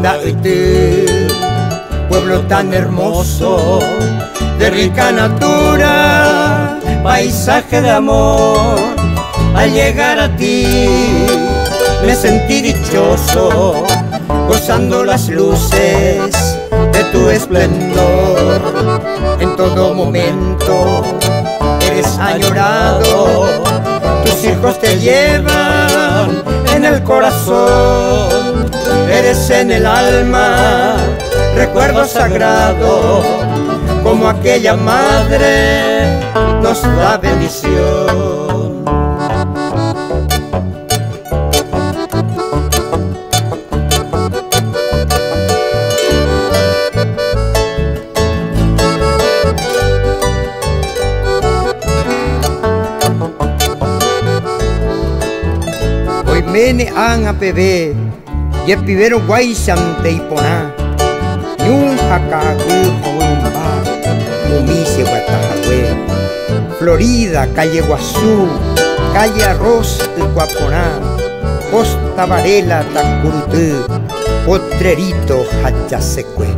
Carandaití, pueblo tan hermoso, de rica natura, paisaje de amor. Al llegar a ti me sentí dichoso, gozando las luces de tu esplendor. En todo momento eres añorado, tus hijos te llevan en el corazón. Eres en el alma recuerdo sagrado, como aquella madre nos da bendición. Mene an a pebe, ye pibero guay sante ipona, nyun hakagu houmba, umise guatajagüe, Florida, calle Guazú, calle Arroz y Guaponá, Costa Varela, Tacurutú, Potrerito, Hachasecue.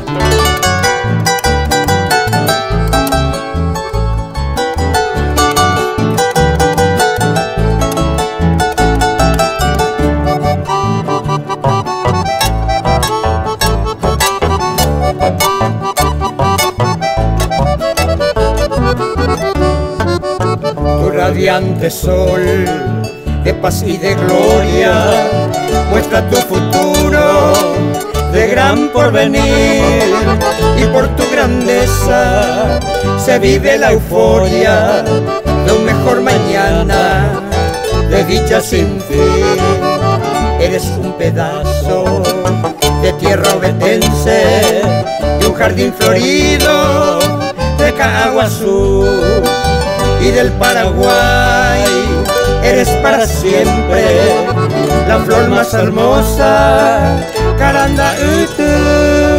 Radiante sol de paz y de gloria, muestra tu futuro de gran porvenir, y por tu grandeza se vive la euforia de un mejor mañana, de dicha sin fin. Eres un pedazo de tierra ovetense, de un jardín florido de Caguazú y del Paraguay. Eres para siempre la flor más hermosa, Carandaití.